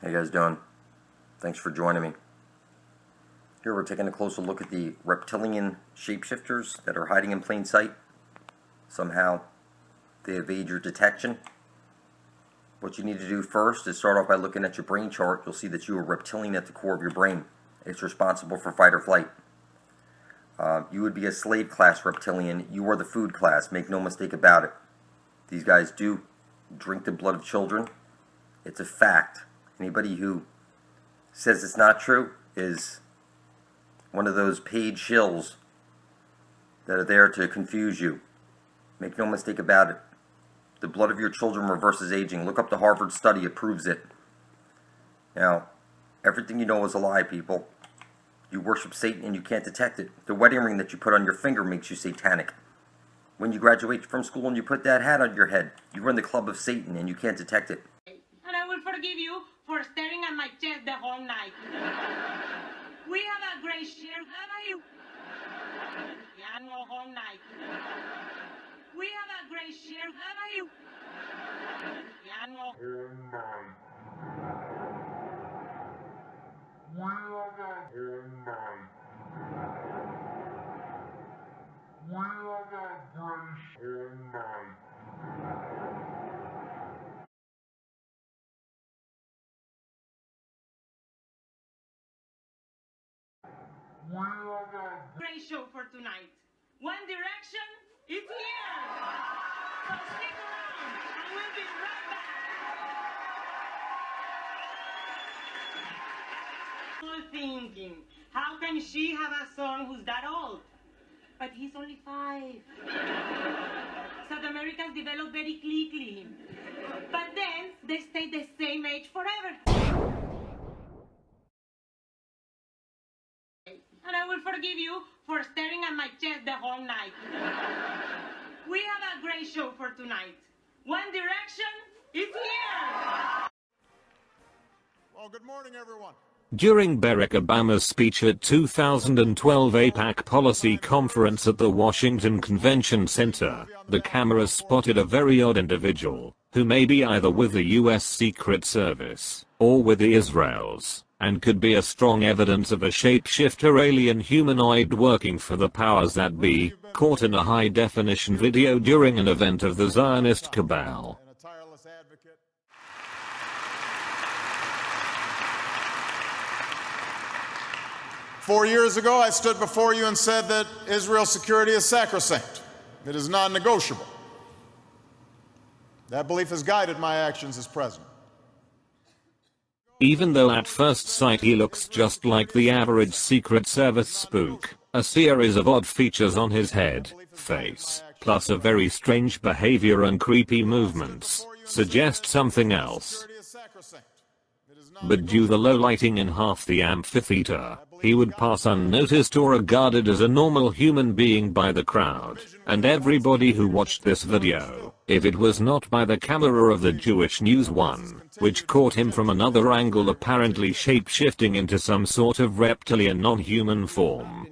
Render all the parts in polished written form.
How you guys doing? Thanks for joining me. Here we're taking a closer look at the reptilian shapeshifters that are hiding in plain sight. Somehow they evade your detection. What you need to do first is start off by looking at your brain chart. You'll see that you are reptilian at the core of your brain. It's responsible for fight or flight. You would be a slave class reptilian. You are the food class. Make no mistake about it. These guys do drink the blood of children. It's a fact. Anybody who says it's not true is one of those paid shills that are there to confuse you. Make no mistake about it. The blood of your children reverses aging. Look up the Harvard study. It proves it. Now, everything you know is a lie, people. You worship Satan and you can't detect it. The wedding ring that you put on your finger makes you satanic. When you graduate from school and you put that hat on your head, you run the club of Satan and you can't detect it. And I will forgive you for staring at my chest the whole night. We have a great share, haven't you? Yeah, no, whole night. We have a great share, haven't you? Yeah, no. Whole night. We have a whole night. We have a great whole night. We have a great show for tonight. One Direction is here. So stick around and we'll be right back. You're thinking, how can she have a son who's that old? But he's only 5. South Americans develop very quickly. But then they stay the same age forever. And I will forgive you for staring at my chest the whole night. We have a great show for tonight. One Direction is here. Well, good morning, everyone. During Barack Obama's speech at 2012 APAC Policy Conference at the Washington Convention Center, the camera spotted a very odd individual, who may be either with the US Secret Service, or with the Israels, and could be a strong evidence of a shapeshifter alien humanoid working for the powers that be, caught in a high-definition video during an event of the Zionist cabal. 4 years ago, I stood before you and said that Israel's security is sacrosanct. It is non-negotiable. That belief has guided my actions as president. Even though at first sight he looks just like the average Secret Service spook, a series of odd features on his head, face, plus a very strange behavior and creepy movements, suggest something else. But due to the low lighting in half the amphitheater, he would pass unnoticed or regarded as a normal human being by the crowd, and everybody who watched this video, if it was not by the camera of the Jewish News One, which caught him from another angle apparently shape-shifting into some sort of reptilian non-human form.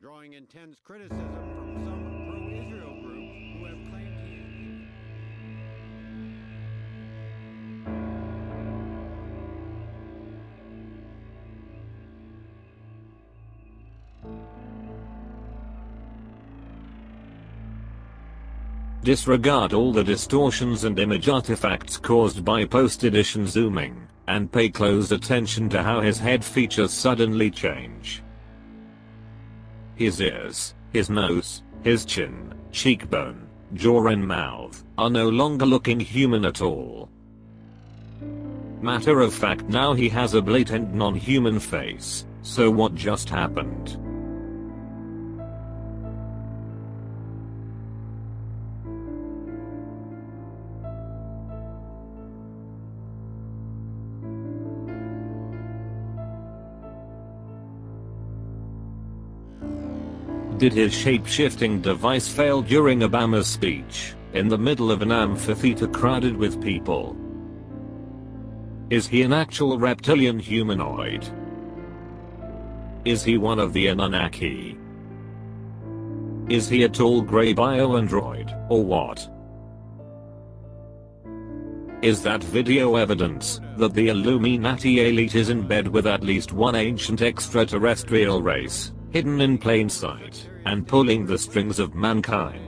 Drawing intense criticism from some pro-Israel groups who have claimed he is. Disregard all the distortions and image artifacts caused by post-edition zooming, and pay close attention to how his head features suddenly change. His ears, his nose, his chin, cheekbone, jaw and mouth are no longer looking human at all. Matter of fact, now he has a blatant non-human face. So what just happened? Did his shape-shifting device fail during Obama's speech, in the middle of an amphitheater crowded with people? Is he an actual reptilian humanoid? Is he one of the Anunnaki? Is he a tall grey bio-android, or what? Is that video evidence that the Illuminati elite is in bed with at least one ancient extraterrestrial race, hidden in plain sight, and pulling the strings of mankind?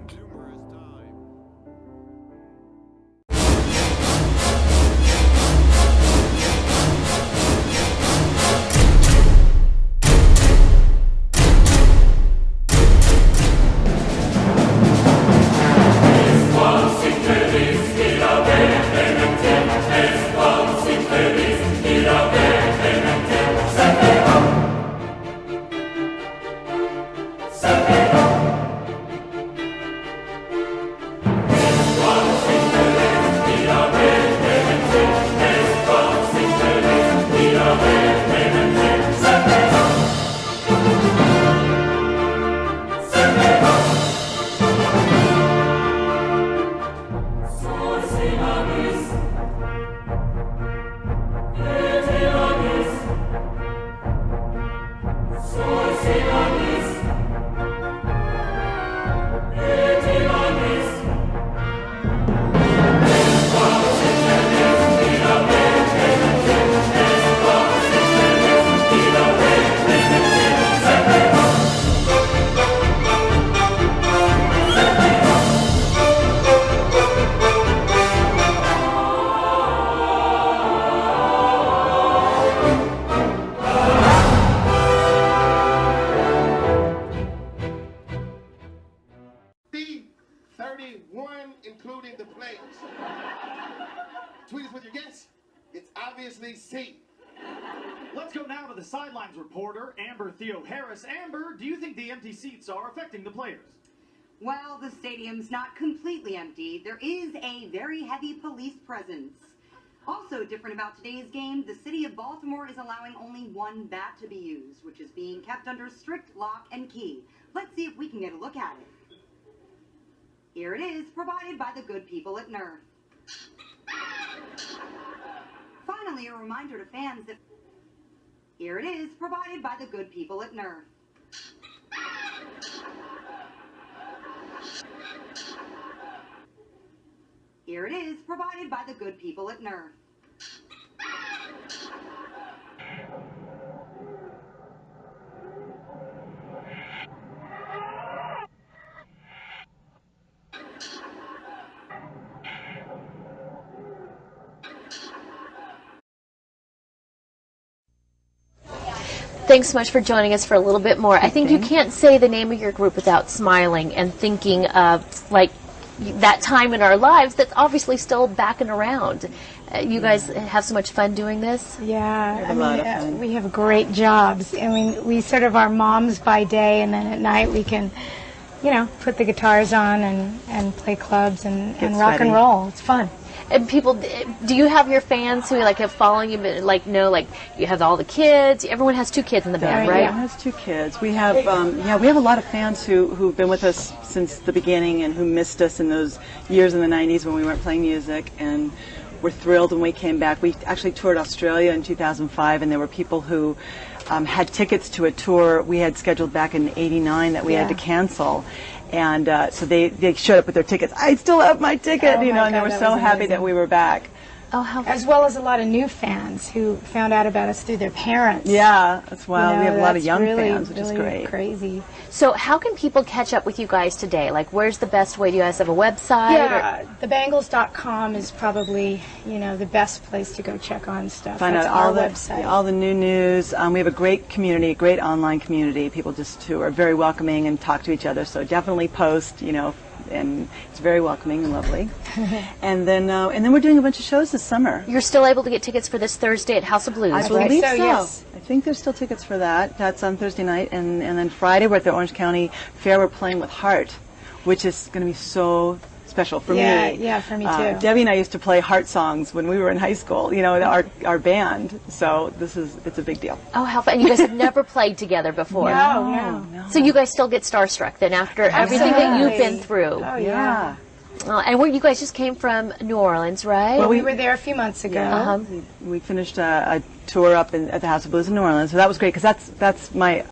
Including the players. Tweet us with your guess. It's obviously C. Let's go now to the sidelines reporter, Amber Theo Harris. Amber, do you think the empty seats are affecting the players? Well, the stadium's not completely empty. There is a very heavy police presence. Also different about today's game, the city of Baltimore is allowing only one bat to be used, which is being kept under strict lock and key. Let's see if we can get a look at it. Here it is, provided by the good people at Nerf. Finally, a reminder to fans that... Here it is, provided by the good people at Nerf. Here it is, provided by the good people at Nerf. Thanks so much for joining us for a little bit more. I think you can't say the name of your group without smiling and thinking of, like, that time in our lives that's obviously still back and around. You guys have so much fun doing this? Yeah, I mean, we have great jobs. I mean, we sort of are moms by day, and then at night we can, you know, put the guitars on and play clubs and rock and roll. It's fun. And people, do you have your fans who like have following you, but like know, like you have all the kids? Everyone has 2 kids in the band, right? Everyone has 2 kids. We have, we have a lot of fans who've been with us since the beginning and who missed us in those years in the 90s when we weren't playing music, and we're thrilled when we came back. We actually toured Australia in 2005, and there were people who had tickets to a tour we had scheduled back in '89 that we had to cancel. And so they showed up with their tickets. I still have my ticket, you know, and they were so happy that we were back. Oh, how as well as a lot of new fans who found out about us through their parents. Yeah, that's wild. You know, we have a lot of young really, fans, which is great. Crazy. So how can people catch up with you guys today? Like, where's the best way? Do you guys have a website? Yeah, thebangles.com is probably, you know, the best place to go check on stuff. Find That's out all our website. all the new news. We have a great community, a great online community. People just who are very welcoming and talk to each other. So definitely post, you know, and it's very welcoming and lovely. and then we're doing a bunch of shows this summer. You're still able to get tickets for this Thursday at House of Blues, I right? believe so. Yes. I think there's still tickets for that. That's on Thursday night, and then Friday we're at the Orange County Fair. We're playing with Heart, which is going to be so special for me. Yeah, for me too. Debbie and I used to play Heart songs when we were in high school. You know, our band. So it's a big deal. Oh, how fun! You guys have never played together before. No. So you guys still get starstruck then after everything that you've been through. Oh yeah. And you guys just came from New Orleans, right? Well, we were there a few months ago. Yeah. We finished a tour up at the House of Blues in New Orleans, so that was great because that's my